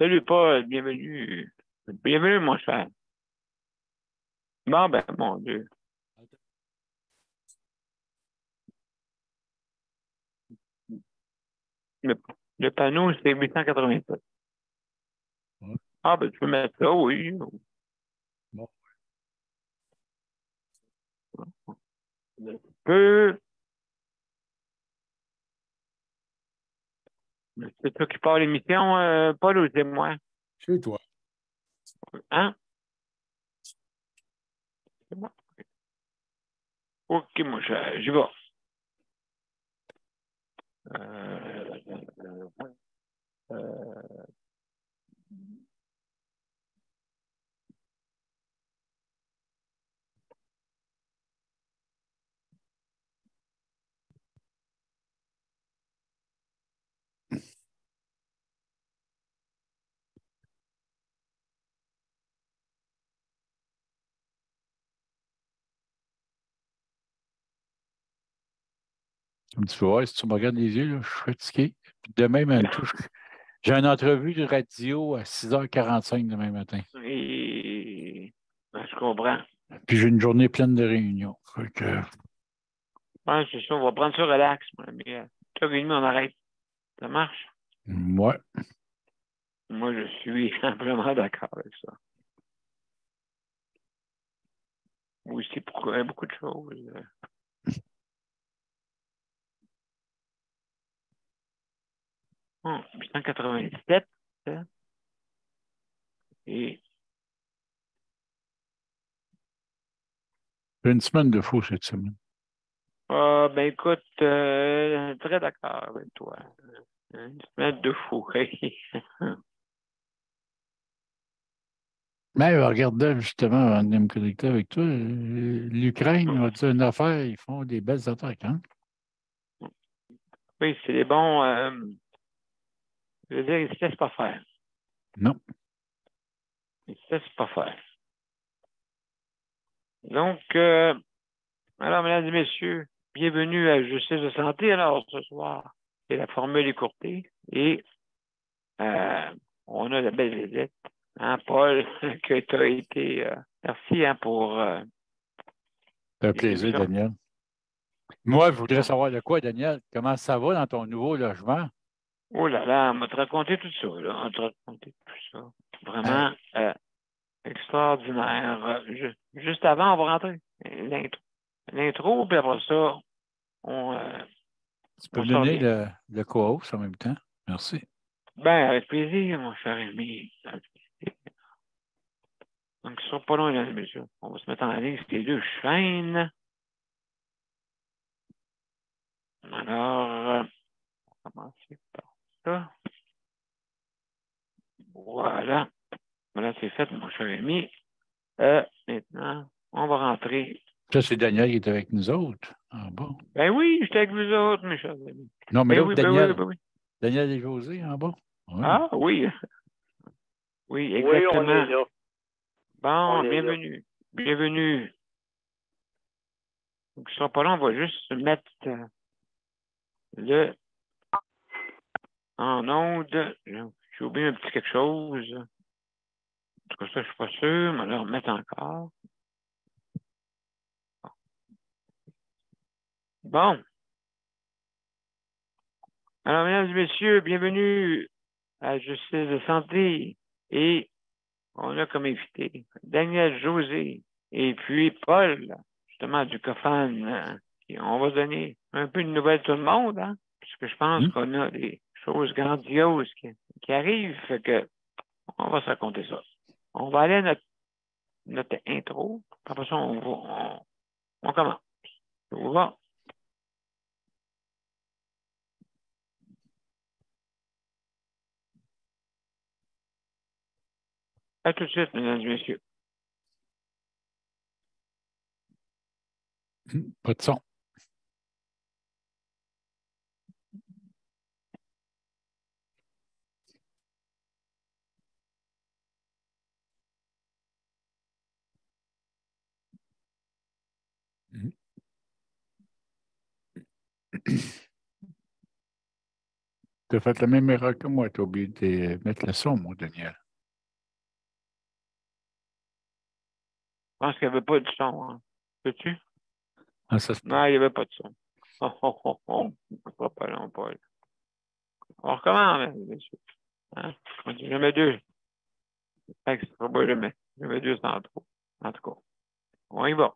Salut Paul, bienvenue. Bienvenue, mon cher. Bon, ben, mon Dieu. Le, le panneau, c'est 887. Ouais, Ah, ben, tu peux mettre ça, oui. bon. Tu peux. C'est toi qui parle l'émission, Paul, ou c'est moi? Chez toi. Hein? C'est moi. Ok, mon cher, j'y vais. Euh, euh, Comme tu peux voir, si tu me regardes les yeux, là, je suis fatigué. Puis demain, même tout, j'ai une entrevue de radio à 6h45 demain matin. et... ben, je comprends. Puis j'ai une journée pleine de réunions. Fait que, Ouais, c'est ça, on va prendre ça relax, mon ami. 3h30, on arrête. Ça marche? ouais. Moi, je suis vraiment d'accord avec ça. Moi aussi, pour beaucoup de choses. 887. Et, J'ai une semaine de fou cette semaine. ben écoute, très d'accord avec toi. Une semaine de fou. Mais regardez justement, avant de me connecter avec toi, l'Ukraine va dire une affaire, ils font des belles attaques, hein? Oui, c'est des bons. Je veux dire, ils ne se laissent pas faire. Non. Ils ne se laissent pas faire. Donc, alors, mesdames et messieurs, bienvenue à Justice de santé. Alors, ce soir, c'est la formule écourtée et euh, on a la belle visite. Hein, Paul, que tu as été. Merci hein, pour C'est un plaisir, l'émission. Daniel. Moi, je voudrais Hein. savoir de quoi, Daniel. Comment ça va dans ton nouveau logement? Oh là là, on m'a te raconté tout ça, là. On m'a te raconté tout ça. Hey, Vraiment extraordinaire. Juste avant, on va rentrer. L'intro. L'intro, puis après ça, on, euh, tu peux on me s'en donner revient. le co-host en même temps? Merci. Ben, avec plaisir, mon cher ami. Donc, ce sera pas long, mesdames et messieurs. On va se mettre en ligne sur les deux chaînes. Alors, on va commencer par ça. Voilà. Voilà, c'est fait, mon cher ami. Maintenant, on va rentrer. Ça, c'est Daniel qui est avec nous autres. Ah bon? Ben oui, j'étais avec vous autres, mes chers amis. Non, mais Ben l'autre oui, ben oui, Daniel, ben oui. Daniel et José, en bas? Oui. Ah oui, oui, Oui, on est exactement. là. On Bon, est là. bienvenue. Bienvenue. Donc, ce sera pas long, on va juste mettre le en onde. J'ai oublié un petit quelque chose. En tout cas, ça, je suis pas sûr, mais là, remettre encore. Bon. Alors, mesdames et messieurs, bienvenue à Justice de santé. Et on a comme invité Daniel José et puis Paul, justement, du COFAN. Et on va donner un peu de nouvelles à tout le monde, hein, parce que je pense Hmm? qu'on a des choses grandioses qui arrivent. Fait que on va se raconter ça. On va aller à notre intro. Après ça, on commence. Ça vous va? À tout de suite, mesdames et messieurs. Pas de son. Tu as fait la même erreur que moi. Tu as oublié de mettre le son, mon Daniel. Je pense qu'il n'y avait pas de son. Hein. Peux-tu? Ah, ça se peut. Non, il n'y avait pas de son. Pas long, Paul. On recommence, messieurs. Hein? On dit jamais deux. Fait que ce sera pas jamais. Jamais deux sans trop. En tout cas, on y va.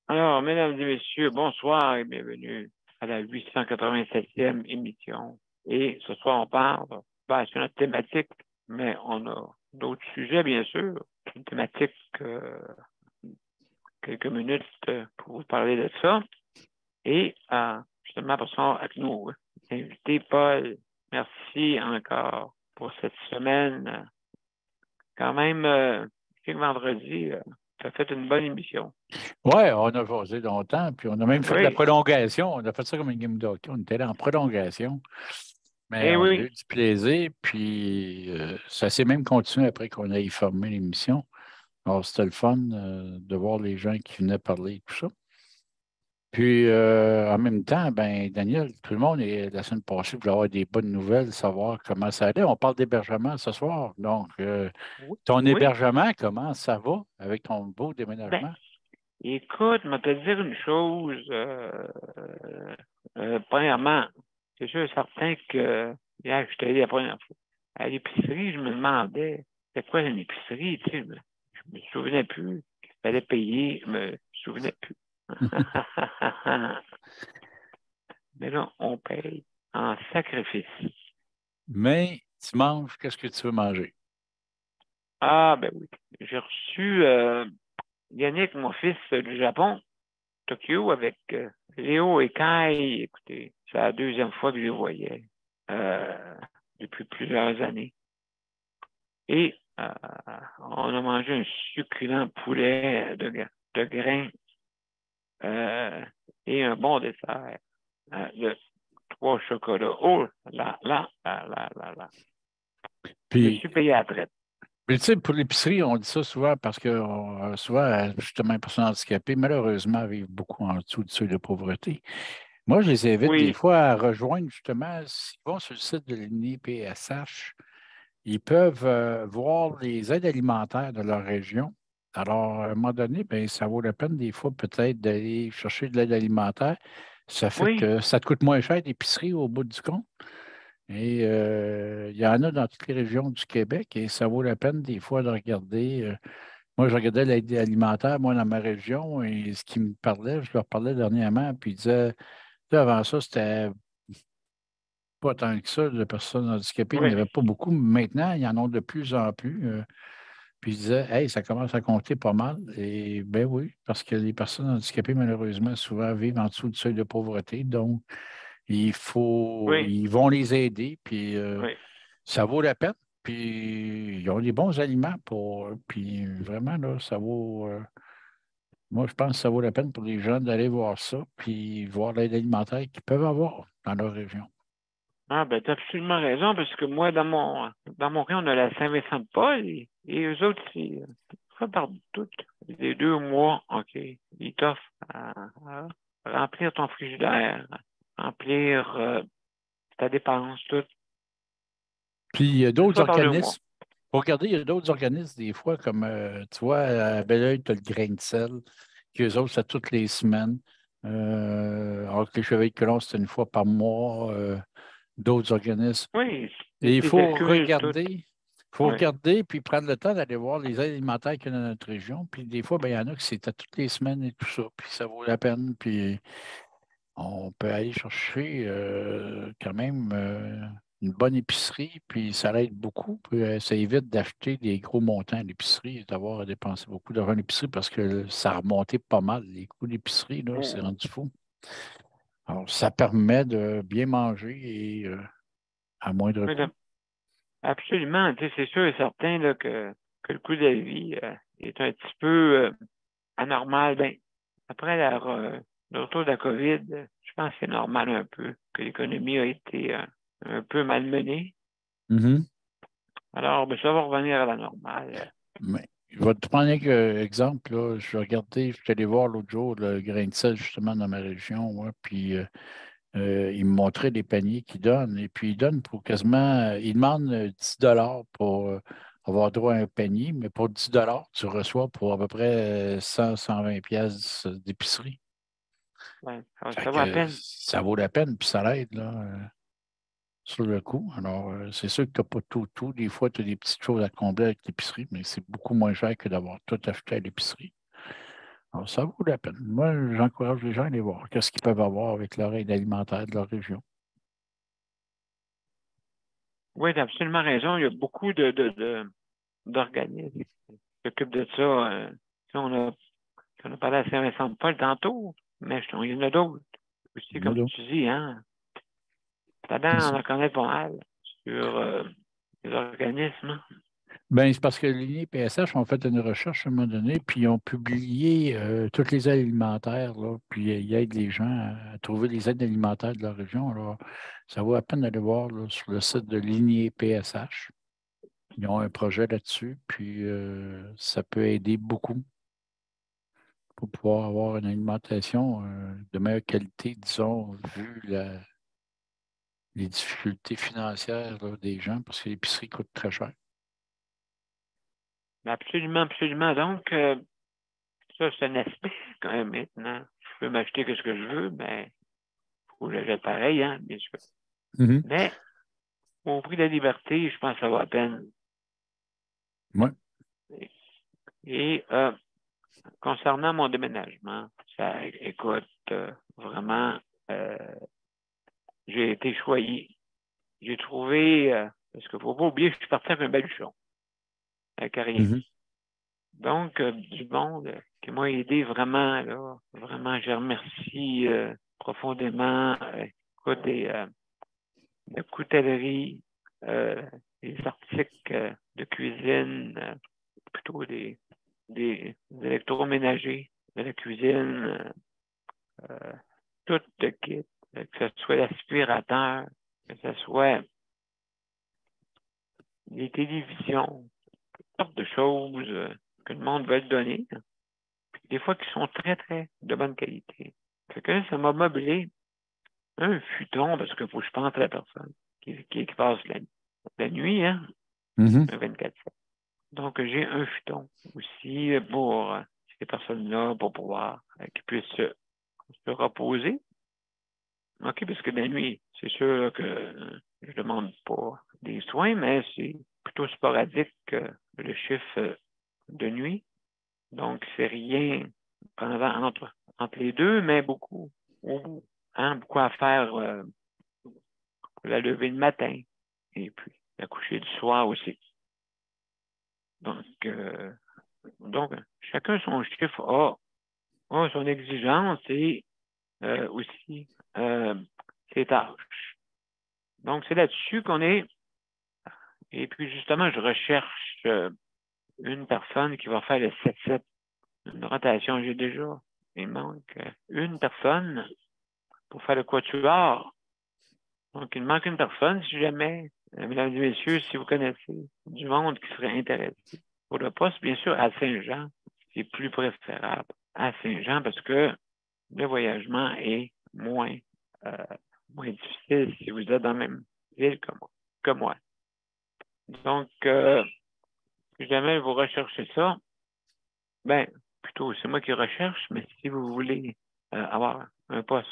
Alors, mesdames et messieurs, bonsoir et bienvenue à la 887e émission. Et ce soir, on parle, sur notre thématique, mais on a d'autres sujets, bien sûr. Une thématique, quelques minutes pour vous parler de ça. Et justement, pour ça, avec nous, invité Paul, merci encore pour cette semaine. Quand même, chaque vendredi, tu as fait une bonne émission. Oui, on a jasé longtemps, puis on a même fait de la prolongation. On a fait ça comme une game de hockey. On était là en prolongation. Mais on a eu du plaisir, puis ça s'est même continué après qu'on ait formé l'émission. Alors, c'était le fun de voir les gens qui venaient parler et tout ça. Puis, en même temps, ben Daniel, tout le monde, la semaine passée, voulait avoir des bonnes nouvelles, savoir comment ça allait. On parle d'hébergement ce soir. Donc, ton hébergement, comment ça va avec ton beau déménagement? Ben, écoute, je vais te dire une chose. Premièrement, c'est sûr et certain que hier, je suis allé la première fois. À l'épicerie, je me demandais, c'est quoi une épicerie? Tu sais, je me souvenais plus qu'il fallait payer, je me souvenais plus. Mais là, on paye en sacrifice. Mais tu manges, qu'est-ce que tu veux manger? Ah, ben oui. J'ai reçu Yannick, mon fils du Japon, Tokyo, avec Léo et Kai. Écoutez, c'est la deuxième fois que je les voyais depuis plusieurs années. Et on a mangé un succulent poulet de grains et un bon dessert de 3 chocolats. Oh là là là là là là. Puis, je suis payé à la traite. Mais tu sais, pour l'épicerie, on dit ça souvent parce que souvent, justement, les personnes handicapées, malheureusement, vivent beaucoup en dessous du seuil de pauvreté. Moi, je les invite des fois à rejoindre, justement, s'ils vont sur le site de l'UNIPSH, ils peuvent voir les aides alimentaires de leur région. Alors, à un moment donné, bien, ça vaut la peine des fois peut-être d'aller chercher de l'aide alimentaire. Ça fait que ça te coûte moins cher l'épicerie au bout du compte. Et il y en a dans toutes les régions du Québec et ça vaut la peine des fois de regarder. Moi, je regardais l'aide alimentaire, moi, dans ma région, et ce qui me parlait, je leur parlais dernièrement, puis ils disaient, tu sais, avant ça, c'était pas tant que ça, de personnes handicapées, il n'y en avait pas beaucoup, mais maintenant, il y en a de plus en plus. Puis ils disaient, hey, ça commence à compter pas mal. Et ben oui, parce que les personnes handicapées, malheureusement, souvent vivent en dessous du seuil de pauvreté. Donc, ils vont les aider, puis ça vaut la peine. Puis ils ont des bons aliments puis vraiment, là, ça vaut. Moi, je pense que ça vaut la peine pour les jeunes d'aller voir ça, puis voir l'aide alimentaire qu'ils peuvent avoir dans leur région. Ah, ben, tu as absolument raison, parce que moi, dans mon cas, on a la Saint-Vincent-de-Paul, et eux autres, c'est ça par toutes. Les 2 mois, OK. Ils t'offrent à remplir ton frigidaire, remplir ta dépense, tout. Puis il y a d'autres organismes. Pour regarder, il y a d'autres organismes, des fois, comme tu vois, à Belleuil, tu as le grain de sel, qu'eux autres, c'est toutes les semaines. Alors que les Chevaliers de Colomb, c'est une fois par mois. D'autres organismes. Oui. Et il faut regarder, puis prendre le temps d'aller voir les aides alimentaires qu'il y a dans notre région. Puis des fois, ben, il y en a que c'est à toutes les semaines et tout ça. Puis ça vaut la peine. Puis on peut aller chercher quand même une bonne épicerie. Puis ça l'aide beaucoup. Puis ça évite d'acheter des gros montants à l'épicerie et d'avoir à dépenser beaucoup d'argent à l'épicerie parce que ça a remonté pas mal. Les coûts d'épicerie, là, c'est rendu fou. Alors, ça permet de bien manger et à moindre Oui, coût. absolument. Tu sais, c'est sûr et certain là, que le coût de la vie est un petit peu anormal. Ben, après le retour de la COVID, je pense que c'est normal un peu que l'économie a été un peu malmenée. Mhm. Alors, ben, ça va revenir à la normale. Mais je vais te prendre un exemple. Là. Je suis allé voir l'autre jour le grain de sel justement dans ma région, ouais, puis il me montrait les paniers qu'il donne. Et puis il donne pour quasiment, il demande 10 pour avoir droit à un panier, mais pour 10 tu reçois pour à peu près 100-120 pièces d'épicerie. Ouais, Fait ça vaut à que peine. ça vaut la peine, puis ça l'aide là, sur le coup. Alors, c'est sûr que tu n'as pas tout. Des fois, tu as des petites choses à combler avec l'épicerie, mais c'est beaucoup moins cher que d'avoir tout acheté à l'épicerie. Alors, ça vaut la peine. Moi, j'encourage les gens à aller voir qu'est-ce qu'ils peuvent avoir avec leur aide alimentaire de leur région. Oui, tu as absolument raison. Il y a beaucoup d'organismes qui s'occupent de ça. Tu sais, on a parlé à Saint-Vincent-de-Paul tantôt, mais il y en a d'autres aussi, comme Voilà. tu dis, hein. Là-dedans, on en connaît pas mal sur les organismes. Ben, c'est parce que l'INI-PSH ont fait une recherche à un moment donné, puis ils ont publié toutes les aides alimentaires, là, puis ils aident les gens à trouver les aides alimentaires de leur région. Alors, ça vaut la peine d'aller voir là, sur le site de l'INI-PSH. Ils ont un projet là-dessus, puis ça peut aider beaucoup pour pouvoir avoir une alimentation de meilleure qualité, disons, vu les difficultés financières là, des gens, parce que l'épicerie coûte très cher. Absolument, absolument. Donc, ça, c'est un aspect quand même maintenant. Je peux m'acheter ce que je veux, mais il faut que j'achète pareil, hein, bien sûr. Mhm. Mais au prix de la liberté, je pense que ça vaut la peine. Oui. Et concernant mon déménagement, ça, écoute, vraiment, euh, j'ai été choyé. J'ai trouvé, parce qu'il ne faut pas oublier, je suis parti avec un baluchon, avec rien. Mhm. Donc, du monde qui m'a aidé vraiment, là, vraiment, je remercie profondément. Écoute, de coutellerie, euh, des articles de cuisine, plutôt des électroménagers de la cuisine, tout le kit, que ce soit l'aspirateur, que ce soit les télévisions, toutes sortes de choses que le monde veut te donner, hein. Puis des fois qui sont très, très de bonne qualité. Fait que là, ça m'a meublé un futon, parce qu'il faut que je pense à la personne qui passe la nuit, hein, Mhm. un 24/7. Donc, j'ai un futon aussi pour ces personnes-là, pour pouvoir qu'ils puissent se reposer. OK, parce que la nuit, c'est sûr là, que je ne demande pas des soins, mais c'est plutôt sporadique le chiffre de nuit. Donc, c'est rien entre les deux, mais beaucoup au bout. Hein, beaucoup à faire pour la levée le matin et puis la coucher du soir aussi. Donc, chacun son chiffre a son exigence et aussi ses tâches. Donc, c'est là-dessus qu'on est. Et puis, justement, je recherche une personne qui va faire le 7-7, une rotation. J'ai déjà, il manque une personne pour faire le quatuor. Donc, il manque une personne. Si jamais, mesdames et messieurs, si vous connaissez du monde qui serait intéressé pour le poste, bien sûr, à Saint-Jean, c'est plus préférable à Saint-Jean parce que le voyagement est euh, moins difficile si vous êtes dans la même ville que moi. Donc, si jamais vous recherchez ça, ben, plutôt, c'est moi qui recherche, mais si vous voulez avoir un poste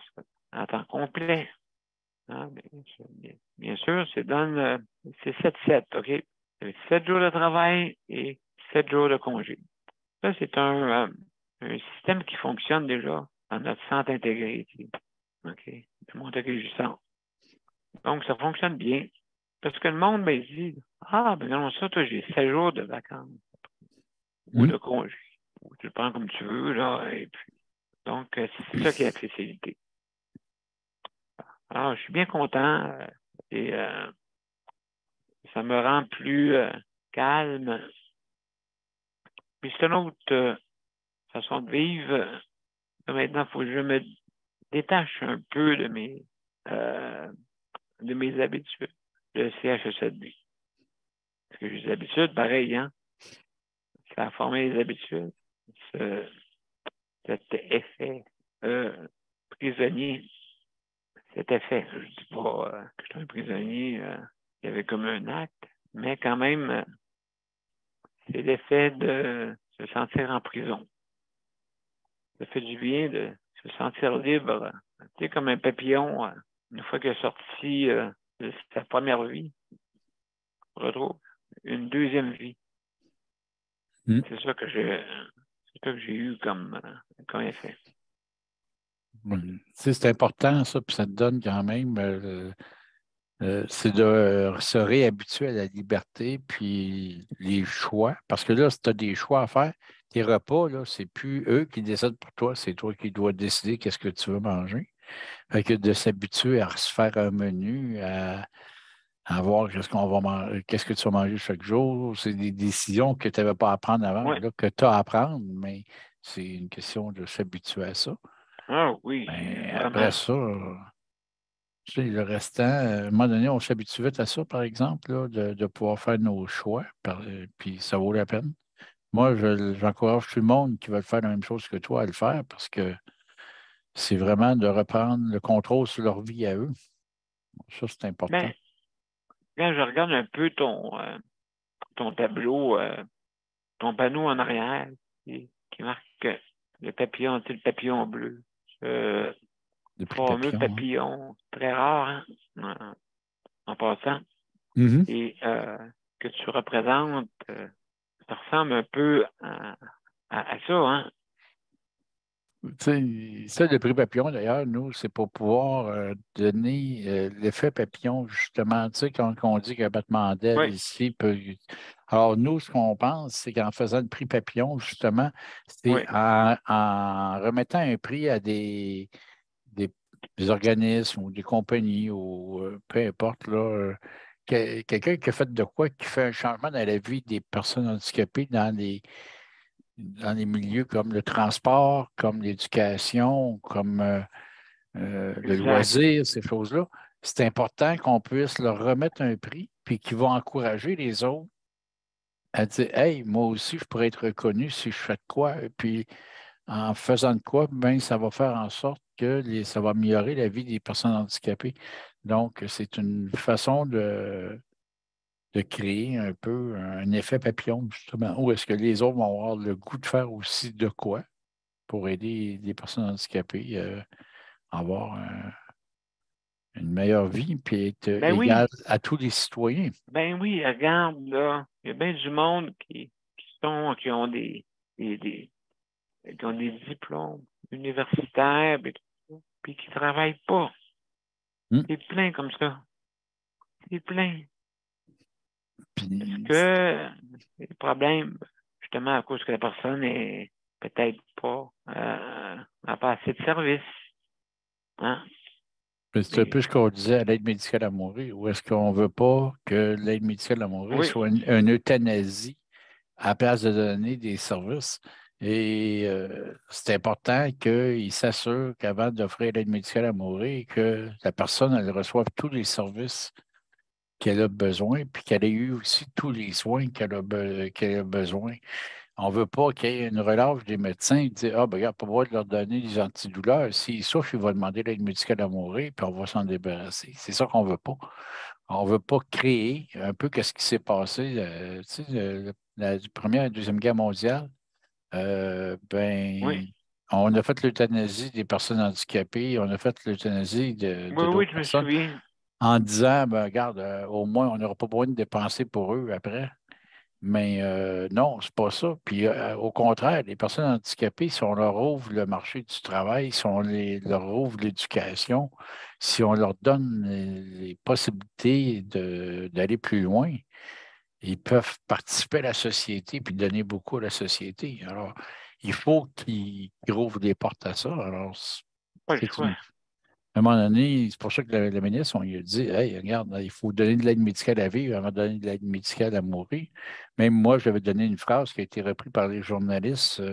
à temps complet, hein, bien sûr, c'est 7-7, OK? C'est 7 jours de travail et 7 jours de congé. Ça, c'est un système qui fonctionne déjà dans notre centre intégré ici. OK? Le Montérégie-Centre. Donc, ça fonctionne bien. Parce que le monde me dit, ah, ben non, ça, toi, j'ai 7 jours de vacances ou Mhm. de congé. Ou tu le prends comme tu veux, là, et puis, donc, c'est ça qui est la spécialité. Alors, je suis bien content et ça me rend plus calme. Puis c'est une autre façon de vivre. Maintenant, il faut que je me détache un peu de mes habitudes, le CHSLD. Parce que j'ai des habitudes pareilles, hein? Ça a formé les habitudes. Cet effet prisonnier, cet effet. Je ne dis pas que je suis un prisonnier qui avait comme un acte, mais quand même, c'est l'effet de se sentir en prison. Ça fait du bien de se sentir libre. Tu sais, comme un papillon, une fois qu'il est sorti de sa première vie, on retrouve une deuxième vie. C'est ça que j'ai eu comme effet. C'est important, ça, puis ça te donne quand même, c'est de se réhabituer à la liberté, puis les choix. Parce que là, si tu as des choix à faire, tes repas, là, c'est plus eux qui décident pour toi, c'est toi qui dois décider qu'est-ce que tu veux manger. Fait que de s'habituer à se faire un menu, à voir qu'est-ce qu'on va manger, qu'est-ce que tu vas manger chaque jour, c'est des décisions que tu n'avais pas à prendre avant, Ouais. là, que tu as à prendre, mais c'est une question de s'habituer à ça. Ah oui, Ben, vraiment. après ça, tu sais, le restant, à un moment donné, on s'habitue vite à ça, par exemple, là, de pouvoir faire nos choix, puis ça vaut la peine. Moi, j'encourage tout le monde qui veut faire la même chose que toi à le faire parce que c'est vraiment de reprendre le contrôle sur leur vie à eux. Ça, c'est important. Ben, quand je regarde un peu ton tableau, ton panneau en arrière, qui marque le papillon, tu sais, le papillon bleu. Le prix Fameux papillon. papillon, très rare, hein, en passant. Mhm. Et que tu représentes, ça ressemble un peu à ça, hein? Tu sais, ça, le prix papillon, d'ailleurs, nous, c'est pour pouvoir donner l'effet papillon, justement. Tu sais, quand on dit qu'un battement d'aile Oui, ici peut. Alors, nous, ce qu'on pense, c'est qu'en faisant le prix papillon, justement, c'est oui, en remettant un prix à des, des organismes ou des compagnies ou peu importe, là, quelqu'un qui a fait de quoi, qui fait un changement dans la vie des personnes handicapées dans les milieux comme le transport, comme l'éducation, comme le exact. loisir, ces choses-là, c'est important qu'on puisse leur remettre un prix, puis qu'ils vont encourager les autres à dire hey, moi aussi, je pourrais être reconnu si je fais de quoi. Et puis, en faisant de quoi, ben, ça va faire en sorte que ça va améliorer la vie des personnes handicapées. Donc, c'est une façon de créer un peu un effet papillon, justement, où est-ce que les autres vont avoir le goût de faire aussi de quoi pour aider les personnes handicapées à avoir une meilleure vie puis être Ben égal oui, à tous les citoyens. ben oui, regarde, là, il y a bien du monde qui ont des, des- qui ont des diplômes universitaires, puis qui ne travaillent pas. Hmm. C'est plein comme ça. C'est plein. Est-ce Puis, que le problème, justement, à cause que la personne est peut-être pas, n'a pas assez de services, hein? c'est un peu Mais ce qu'on disait à l'aide médicale à mourir, où est-ce qu'on ne veut pas que l'aide médicale à mourir oui, soit une euthanasie à la place de donner des services. Et c'est important qu'ils s'assurent qu'avant d'offrir l'aide médicale à mourir, que la personne elle reçoive tous les services qu'elle a besoin, puis qu'elle ait eu aussi tous les soins qu'elle a besoin. On ne veut pas qu'il y ait une relâche des médecins et dire ah, ben, regarde, pas besoin de leur donner des antidouleurs. S'ils souffrent, il va demander l'aide médicale à mourir, puis on va s'en débarrasser. C'est ça qu'on ne veut pas. On ne veut pas créer un peu ce qui s'est passé tu sais, la Première et Deuxième Guerre mondiale. oui, Ben, on a fait l'euthanasie des personnes handicapées, on a fait l'euthanasie oui, de oui, d'autres je me personnes souviens. en disant, ben, regarde, au moins, on n'aura pas besoin de dépenser pour eux après. Mais non, c'est pas ça. Puis au contraire, les personnes handicapées, si on leur ouvre le marché du travail, si on leur ouvre l'éducation, si on leur donne les possibilités d'aller plus loin, ils peuvent participer à la société puis donner beaucoup à la société. Alors, il faut qu'ils ouvrent des portes à ça. Alors, Pas le c'est une, choix. À un moment donné, c'est pour ça que le ministre, on lui a dit, hey, regarde, il faut donner de l'aide médicale à vivre avant de donner de l'aide médicale à mourir. Même moi, j'avais donné une phrase qui a été reprise par les journalistes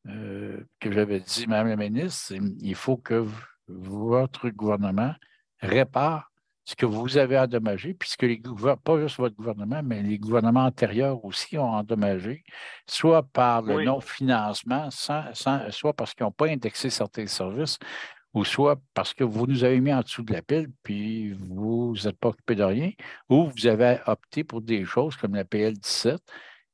que j'avais dit, Madame la ministre, il faut que votre gouvernement répare ce que vous avez endommagé, puisque pas juste votre gouvernement, mais les gouvernements antérieurs aussi ont endommagé, soit par le Oui. non-financement, soit parce qu'ils n'ont pas indexé certains services, ou soit parce que vous nous avez mis en dessous de la pile, puis vous n'êtes pas occupé de rien, ou vous avez opté pour des choses comme la PL 17,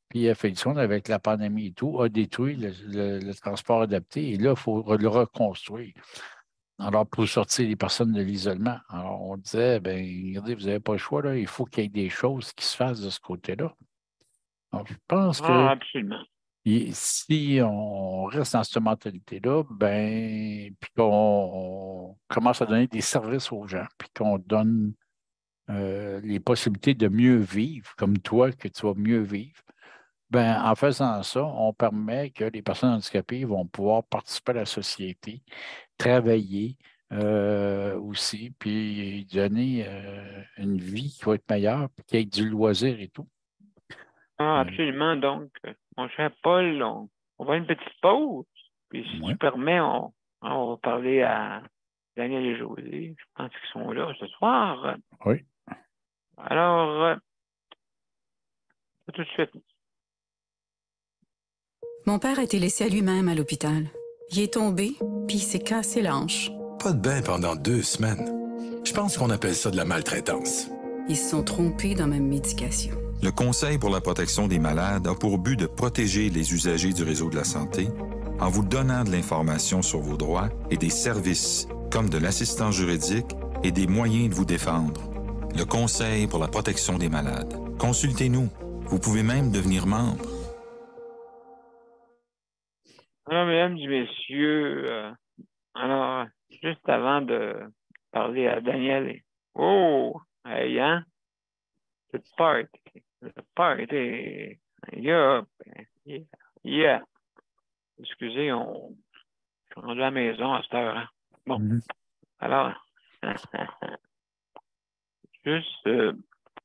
puis effectivement, avec la pandémie et tout, a détruit le transport adapté, et là, il faut le reconstruire. Alors, pour sortir les personnes de l'isolement. Alors, on disait, bien, regardez, vous n'avez pas le choix, là, il faut qu'il y ait des choses qui se fassent de ce côté-là. Alors, je pense Ah, que absolument. si on reste dans cette mentalité-là, ben, puis qu'on commence à donner des services aux gens, puis qu'on donne les possibilités de mieux vivre, comme toi, que tu vas mieux vivre, ben, en faisant ça, on permet que les personnes handicapées vont pouvoir participer à la société, travailler aussi, puis donner une vie qui va être meilleure, puis qu'il y ait du loisir et tout. Ah, absolument. Donc, mon cher Paul, on va une petite pause. Puis, si Ouais. tu permets, on va parler à Daniel et José. Je pense qu'ils sont là ce soir. Oui. Alors, tout de suite. Mon père a été laissé à lui-même à l'hôpital. Il est tombé, puis il s'est cassé la hanche. Pas de bain pendant 2 semaines. Je pense qu'on appelle ça de la maltraitance. Ils se sont trompés dans ma médication. Le Conseil pour la protection des malades a pour but de protéger les usagers du réseau de la santé en vous donnant de l'information sur vos droits et des services comme de l'assistance juridique et des moyens de vous défendre. Le Conseil pour la protection des malades. Consultez-nous. Vous pouvez même devenir membre. Alors, mesdames et messieurs, alors, juste avant de parler à Daniel, oh, hey, hein, le party, yeah, yeah. Excusez, je suis rendu à la maison à cette heure. Hein? Bon, alors, juste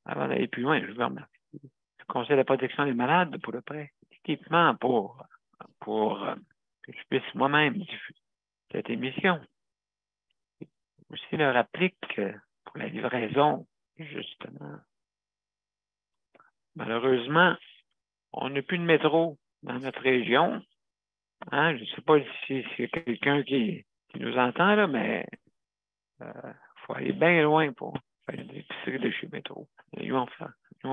avant d'aller plus loin, je veux remercier le Conseil de la protection des malades pour le prêt d'équipement pour que je puisse moi-même diffuser cette émission. Aussi leur rappeler que pour la livraison, justement, malheureusement, on n'a plus de métro dans notre région. Hein? Je ne sais pas si c'est quelqu'un qui nous entend, là, mais il faut aller bien loin pour faire des épiceries de chez Métro. Ils ont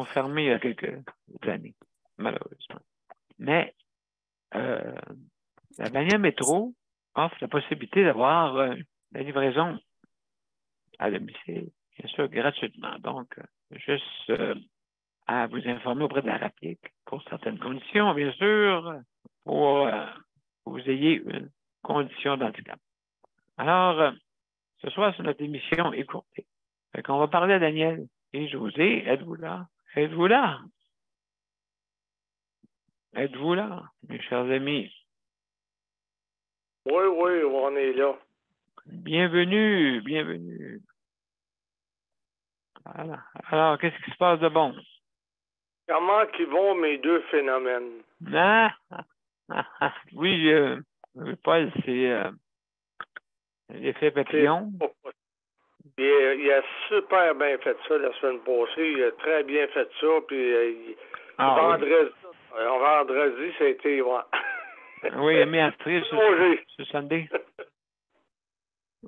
fermé il y a quelques années, malheureusement. Mais la bannière Métro offre la possibilité d'avoir la livraison à domicile, bien sûr, gratuitement. Donc, juste à vous informer auprès de la RAPIC pour certaines conditions, bien sûr, pour que vous ayez une condition d'handicap. Alors, ce soir, c'est notre émission écourtée. Fait qu'on va parler à Daniel et José. Êtes-vous là? Êtes-vous là? Êtes-vous là, mes chers amis? Oui, on est là. Bienvenue, bienvenue. Voilà. Alors, qu'est-ce qui se passe de bon? Comment qu'ils vont mes deux phénomènes? Oui, Paul, c'est l'effet papillon. Il a super bien fait ça la semaine passée. Il a très bien fait ça. Puis vendredi, ça a été... Ouais. Oui, il a mis Astrid sur Sunday.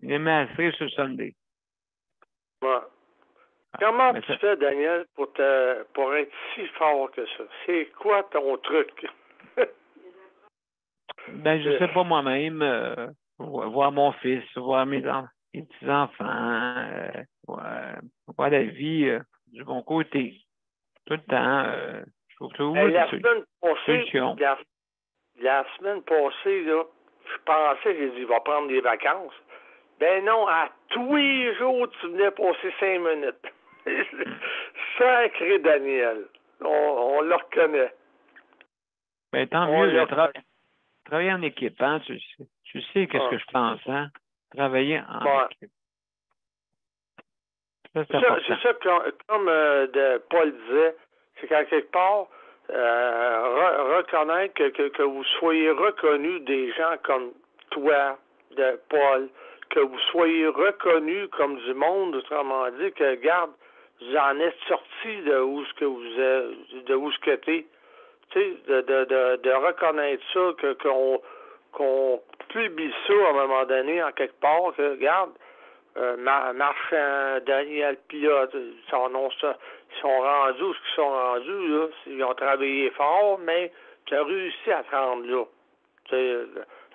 Il a mis Astrid sur Sunday. Ouais. Comment tu fais, Daniel, pour être si fort que ça? C'est quoi ton truc? Ben, je sais pas moi-même. Voir mon fils, voir mes petits-enfants, voir la vie du bon côté. Tout le temps, je trouve que la semaine passée, là, je pensais, j'ai dit, il va prendre des vacances. Ben non, à tous les jours, tu venais passer 5 minutes. Sacré Daniel. On le reconnaît. Ben, tant mieux, travailler en équipe, hein, tu sais qu'est-ce que je pense, hein? travailler en Bon. équipe. C'est ça, comme Paul disait, c'est qu'à quelque part, reconnaître que vous soyez reconnu des gens comme toi, de Paul, que vous soyez reconnu comme du monde, autrement dit, que regarde, vous en êtes sorti de où ce que vous êtes, de où ce que t'es. Tu sais, de reconnaître ça, qu'on publie ça à un moment donné, en quelque part, que regarde, Marchand, Daniel Pilote, ils sont rendus où ils sont rendus, là. Ils ont travaillé fort, mais tu as réussi à te rendre là. Tu sais,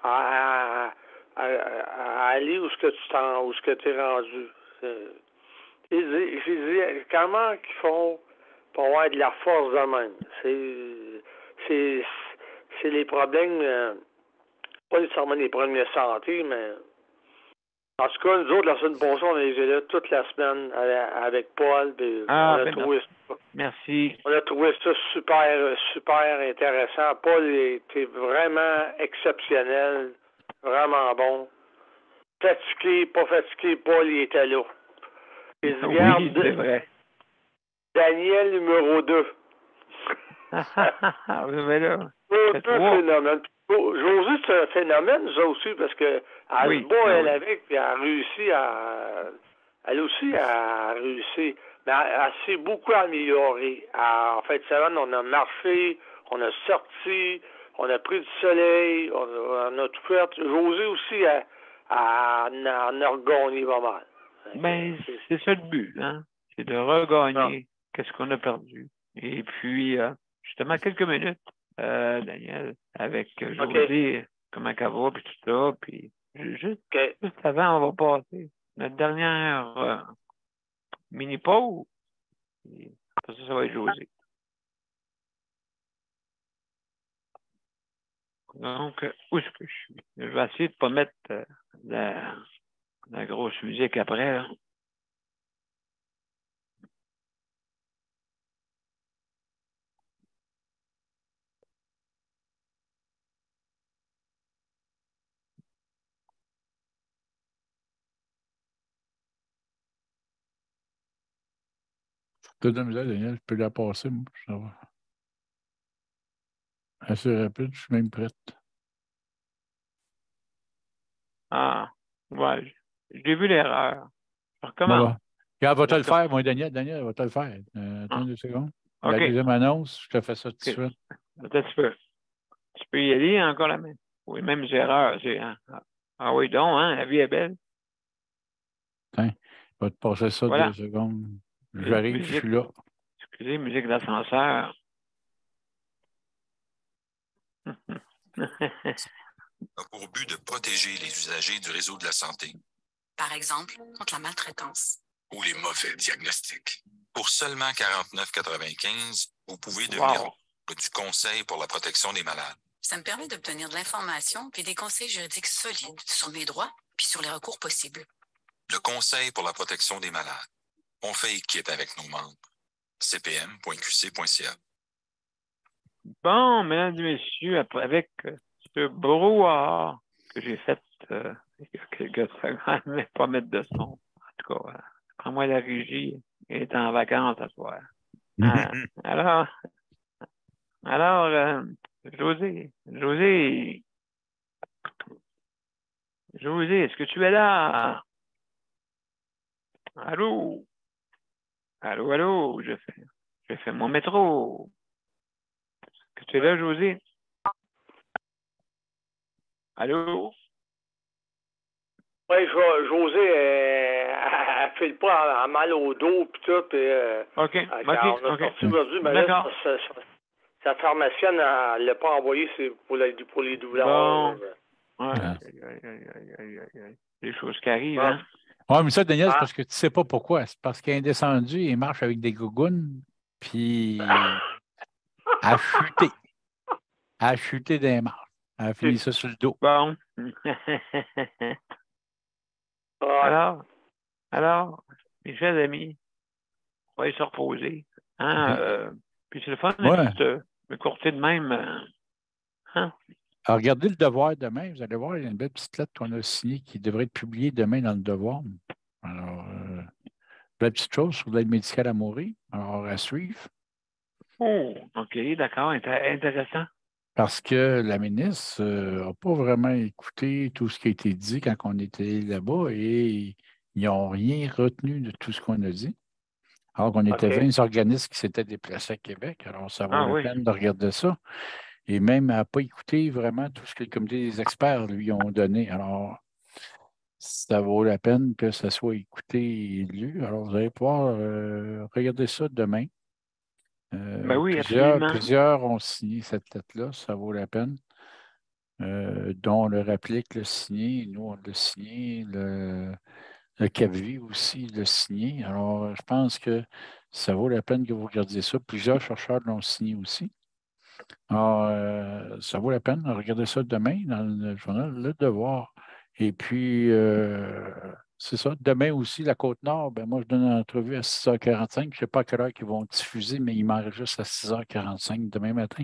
à aller où ce que tu es rendu. J'ai dit, comment qu'ils font pour avoir de la force de même? C'est les problèmes, pas nécessairement les problèmes de santé, mais en tout cas, nous autres, la semaine passée, on était là toute la semaine avec Paul. On a trouvé ça super, super intéressant. Paul était vraiment exceptionnel, vraiment bon. Fatigué, pas fatigué, Paul, il était là. Oui, c'est vrai. Daniel numéro 2. Deux phénomènes. Josée, c'est un phénomène, ça aussi, parce que elle se bat, elle avec, puis elle a réussi elle aussi a réussi. Mais elle s'est beaucoup améliorée. En fait, semaine, on a marché, on a sorti, on a pris du soleil, on a tout fait. Josée aussi, elle a regagné pas mal. Ben, c'est ça le but, hein? C'est de regagner qu'est-ce qu'on a perdu. Et puis, justement, quelques minutes, Daniel, avec Josée, comment elle va, puis tout ça, puis juste avant, on va passer notre dernière mini-pause. Pour ça va être Josée. Donc, où est-ce que je suis? Je vais essayer de ne pas mettre la grosse musique après, là. T'as de la misère, Daniel, je peux la passer, moi. Ça va. Assez rapide, je suis même prête. Ah, ouais, j'ai vu l'erreur. Je recommence. Bon. Elle va te le faire, moi, Daniel, va te le faire. Attends 2 secondes. La deuxième annonce, je te fais ça tout de suite. Attends, tu peux y aller encore la même. Oui, même erreur. Ah oui, donc, hein, la vie est belle. Tiens, je vais te passer ça 2 secondes. J'arrive, je suis là. Excusez, musique d'ascenseur. A pour but de protéger les usagers du réseau de la santé. Par exemple, contre la maltraitance. Ou les mauvais diagnostics. Pour seulement 49,95 $, vous pouvez devenir membre du Conseil pour la protection des malades. Ça me permet d'obtenir de l'information puis des conseils juridiques solides sur mes droits puis sur les recours possibles. Le Conseil pour la protection des malades. On fait équipe avec nos membres. cpm.qc.ca. Bon, mesdames et messieurs, avec ce brouhaha que j'ai fait il y a quelques secondes, mais pas mettre de son. En tout cas, prends-moi la régie. Il est en vacances à soir. Alors, Josée, est-ce que tu es là? Allô? Allô, je fais mon métro. Est-ce que tu es là, Josée? Allô? Oui, Josée, elle fait le pas en mal au dos, puis tout. OK. On a sorti aujourd'hui, mais là, sa pharmacienne, elle ne l'a pas envoyé, c'est pour les douleurs. Bon. Des choses qui arrivent, hein? Oui, mais ça, Daniel, c'est parce que tu ne sais pas pourquoi. C'est parce qu'elle est descendue, il marche avec des gougounes, puis elle a chuté des marches. Elle a fini ça sur le dos. Bon. Alors, mes chers amis, on va aller se reposer. Hein? Puis c'est le fun de me courter de même. Hein? Alors, regardez le devoir demain. Vous allez voir, il y a une belle petite lettre qu'on a signée qui devrait être publiée demain dans le devoir. Alors, belle petite chose sur l'aide médicale à mourir. Alors, à suivre. Oh, OK, d'accord, intéressant. Parce que la ministre n'a pas vraiment écouté tout ce qui a été dit quand on était là-bas et ils n'ont rien retenu de tout ce qu'on a dit. Alors qu'on était 20 organismes qui s'étaient déplacés à Québec. Alors, ça vaut la peine de regarder ça. Et même à ne pas écouter vraiment tout ce que le comité des experts lui ont donné. Alors, ça vaut la peine que ça soit écouté et lu. Alors, vous allez pouvoir regarder ça demain. Ben oui, absolument. Plusieurs ont signé cette lettre-là, ça vaut la peine. Dont le réplique l'a signé, nous on l'a signé, le CAPVI aussi l'a signé. Alors, je pense que ça vaut la peine que vous regardiez ça. Plusieurs chercheurs l'ont signé aussi. Alors, ça vaut la peine. Regardez ça demain dans le journal Le Devoir. Et puis, c'est ça. Demain aussi, la Côte-Nord, ben moi, je donne une entrevue à 6h45. Je ne sais pas à quelle heure ils vont diffuser, mais il m'enregistre à 6h45 demain matin.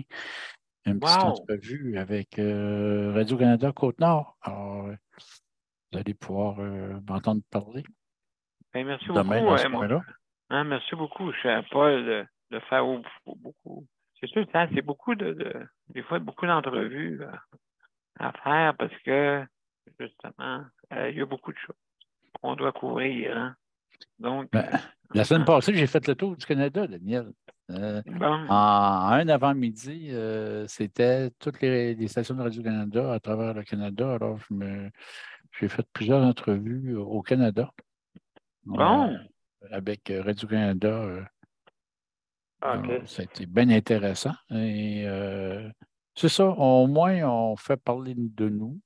Une petite entrevue avec Radio-Canada Côte-Nord. Alors, vous allez pouvoir m'entendre parler. Ben, merci demain, beaucoup. À ce point-là. Merci beaucoup, cher Paul, de faire beaucoup. C'est sûr, c'est beaucoup des fois, beaucoup d'entrevues à faire parce que, justement, il y a beaucoup de choses qu'on doit couvrir. Hein? Donc, la semaine passée, j'ai fait le tour du Canada, Daniel. En un avant-midi, c'était toutes les stations de Radio-Canada à travers le Canada. Alors, j'ai fait plusieurs entrevues au Canada. Avec Radio-Canada. Ça a été bien intéressant. Et c'est ça, au moins, on fait parler de nous.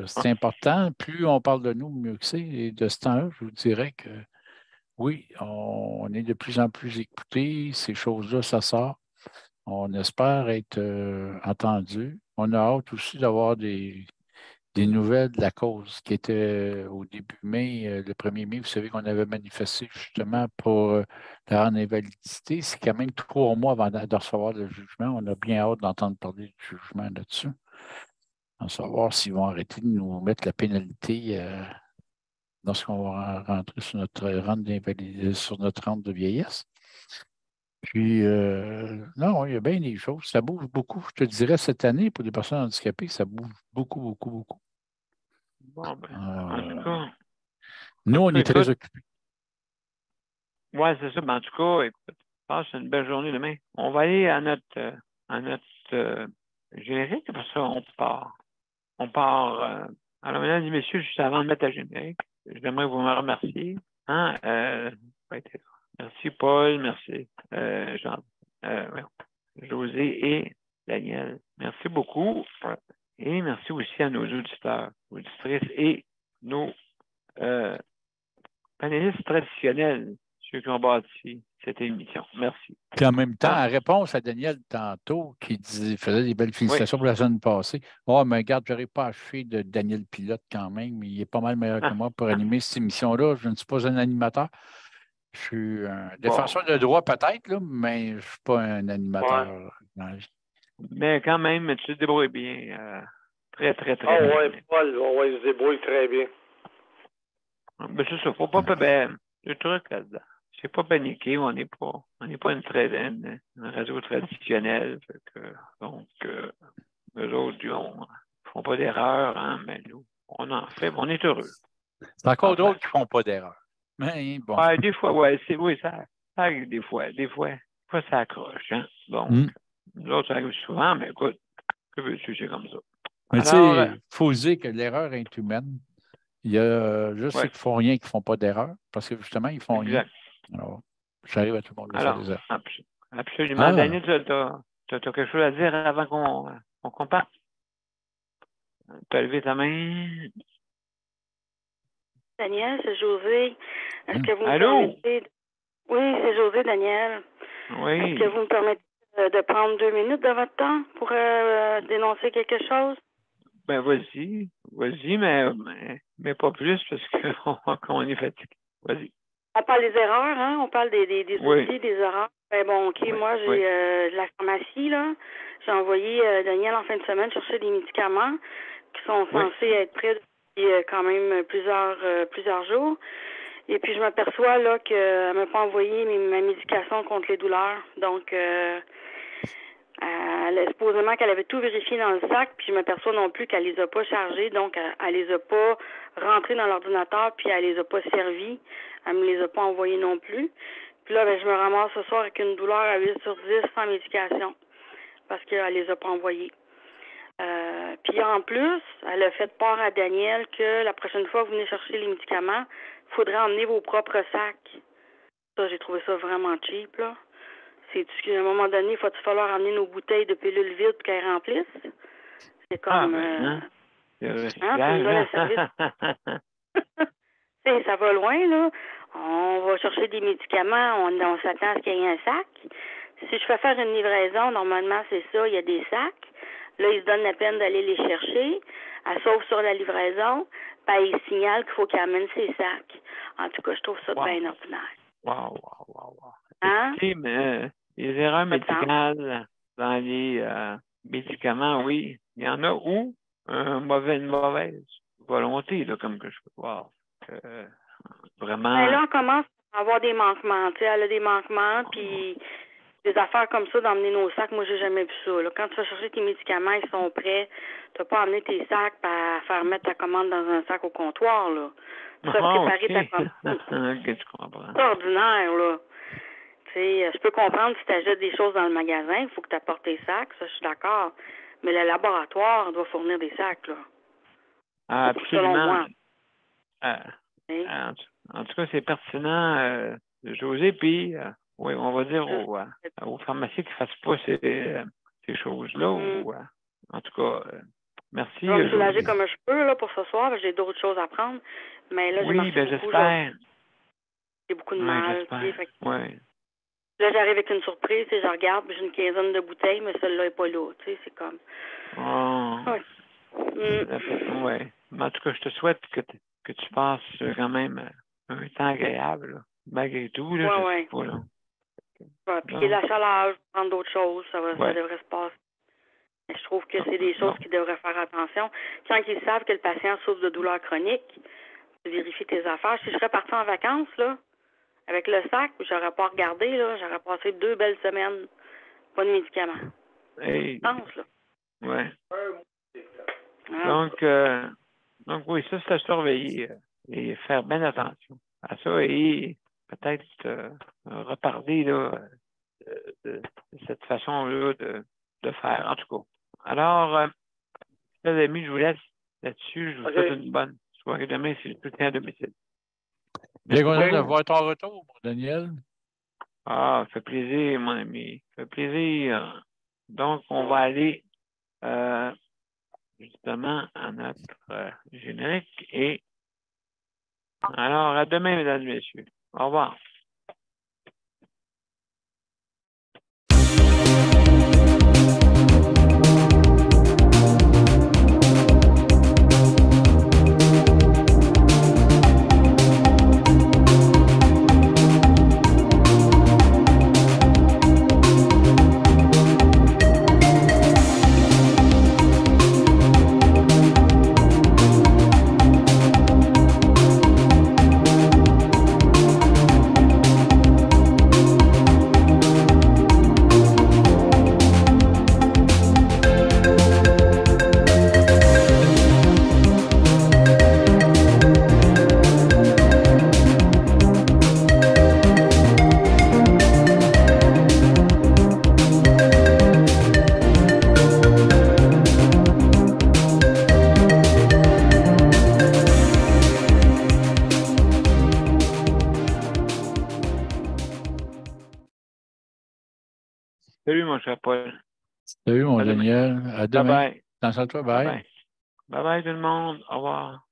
C'est important. Plus on parle de nous, mieux que c'est. Et de ce temps-là, je vous dirais que oui, on est de plus en plus écoutés. Ces choses-là, ça sort. On espère être entendu. On a hâte aussi d'avoir des nouvelles de la cause qui était au début mai, le 1er mai. Vous savez qu'on avait manifesté justement pour la rendre invalidité. C'est quand même 3 mois avant de recevoir le jugement. On a bien hâte d'entendre parler du jugement là-dessus. À savoir s'ils vont arrêter de nous mettre la pénalité lorsqu'on va rentrer sur notre rente de vieillesse. Puis, non, il y a bien des choses. Ça bouge beaucoup. Je te dirais, cette année, pour les personnes handicapées, ça bouge beaucoup, beaucoup, beaucoup. Bon, en tout cas. Nous, on est très occupés. Oui, c'est ça. En tout cas, écoute, passe une belle journée demain. On va aller à notre générique, parce que on part. Alors, mesdames et messieurs, juste avant de mettre la générique, j'aimerais vous remercier. Merci Paul, merci Jean, José et Daniel. Merci beaucoup. Et merci aussi à nos auditeurs, auditrices et nos panélistes traditionnels, ceux qui ont bâti cette émission. Merci. Puis en même temps, en réponse à Daniel tantôt, qui faisait des belles félicitations pour la semaine passée. Oh, mais regarde, je n'aurais pas achevé de Daniel Pilote quand même, mais il est pas mal meilleur que moi pour animer cette émission-là. Je ne suis pas un animateur. Je suis un défenseur de droit peut-être, là, mais je ne suis pas un animateur dans la vie. Mais quand même, tu te débrouilles bien. Très, très, très bien. Ah oui, Paul, il se débrouille très bien. Mais c'est ça, faut pas le truc là-dedans. C'est pas paniquer, on n'est pas une radio traditionnelle. Donc, eux autres, ils font pas d'erreur, hein, mais nous, on en fait, on est heureux. C'est encore d'autres qui font pas d'erreur. Mais bon. Ouais, des fois, ça arrive des fois. Des fois, ça accroche, hein. Donc, nous autres, ça arrive souvent, mais écoute, que veux-tu, c'est comme ça. Mais tu sais, il faut dire que l'erreur est humaine. Il y a juste ceux qui font rien, qui ne font pas d'erreur, parce que justement, ils font rien. Alors, j'arrive à tout le monde de faire des erreurs. Absolument. Daniel, tu as quelque chose à dire avant qu'on parte? Tu as levé ta main? Daniel, c'est José. Est-ce que vous me Allô? permettez... Oui, c'est José, Daniel. Oui. Est-ce que vous me permettez de prendre 2 minutes de votre temps pour dénoncer quelque chose? Ben, vas-y, mais pas plus parce qu'on est fatigué. Vas-y. On parle des erreurs, hein? On parle des Oui. outils, des erreurs. Ben bon, OK, Oui, moi, j'ai oui. de la pharmacie, là. J'ai envoyé Daniel en fin de semaine chercher des médicaments qui sont Oui. censés être prêts depuis quand même plusieurs jours. Et puis, je m'aperçois, là, qu'elle m'a pas envoyé ma médication contre les douleurs. Donc, supposément qu'elle avait tout vérifié dans le sac, puis je m'aperçois non plus qu'elle les a pas chargés, donc elle les a pas rentrés dans l'ordinateur, puis elle les a pas servis. Elle me les a pas envoyés non plus. Puis là, ben, je me ramasse ce soir avec une douleur à 8 sur 10 sans médication, parce qu'elle les a pas envoyés. Puis en plus, elle a fait part à Daniel que la prochaine fois que vous venez chercher les médicaments, il faudrait emmener vos propres sacs. Ça, j'ai trouvé ça vraiment cheap, là. C'est-tu qu'à un moment donné, il va-tu falloir amener nos bouteilles de pilules vides pour qu'elles remplissent? C'est comme... C'est le tu me donnes un service. Ça va loin, là. On va chercher des médicaments, on s'attend à ce qu'il y ait un sac. Si je fais faire une livraison, normalement, c'est ça, il y a des sacs. Là, ils se donnent la peine d'aller les chercher. Elle sauve sur la livraison, puis ils signalent qu'il faut qu'ils amènent ses sacs. En tout cas, je trouve ça bien ordinaire. Wow. Hein? Écoutez, mais les erreurs médicales dans les médicaments, oui, il y en a où une mauvaise volonté, là, comme que je peux voir. Vraiment. Ben là, on commence à avoir des manquements. Tu sais, elle a des manquements, puis des affaires comme ça d'emmener nos sacs, moi, j'ai jamais vu ça. Là. Quand tu vas chercher tes médicaments, ils sont prêts. Tu n'as pas amené tes sacs à faire mettre ta commande dans un sac au comptoir, là. Tu vas préparer ta commande. OK, tu comprends. C'est ordinaire, là. Tu sais, je peux comprendre si tu achètes des choses dans le magasin, il faut que tu apportes tes sacs, ça, je suis d'accord. Mais le laboratoire doit fournir des sacs, là. Absolument. Selon moi. En tout cas, c'est pertinent, José, puis oui, on va dire aux pharmaciens qui ne fassent pas ces choses-là. Ou, en tout cas, merci. Je vais me soulager comme je peux là, pour ce soir, j'ai d'autres choses à prendre. Mais là, oui, ben j'espère. J'ai beaucoup de mal. Oui. Là, j'arrive avec une surprise, je regarde, j'ai une quinzaine de bouteilles, mais celle-là n'est pas là. C'est comme... Oh. Oui. Mais en tout cas, je te souhaite que tu passes quand même un temps agréable, là. Malgré tout. Là, oui. Pas, là. Ouais, puis la chaleur, prendre d'autres choses, ça devrait se passer. Mais je trouve que c'est des choses qui devraient faire attention. Quand ils savent que le patient souffre de douleurs chroniques, vérifier tes affaires. Si je serais partie en vacances, là, avec le sac, j'aurais pas regardé, là, j'aurais passé 2 belles semaines. Pas de médicaments. Hey. Je pense, là. Oui. Donc, oui, ça, c'est à surveiller et faire bien attention à ça et peut-être reparler là, de cette façon-là de faire, en tout cas. Alors, les amis, je vous laisse là-dessus. Je vous souhaite une bonne soirée demain si je soutien à domicile. Bien content de voir ton retour, Daniel. Ah, ça fait plaisir, mon ami. Ça fait plaisir. Donc, on va aller justement à notre générique. Et alors, à demain, mesdames et messieurs. Au revoir. Salut, mon cher Paul. Salut, mon Daniel. À demain. Bye bye. Dans toi, bye. Bye bye tout le monde. Au revoir.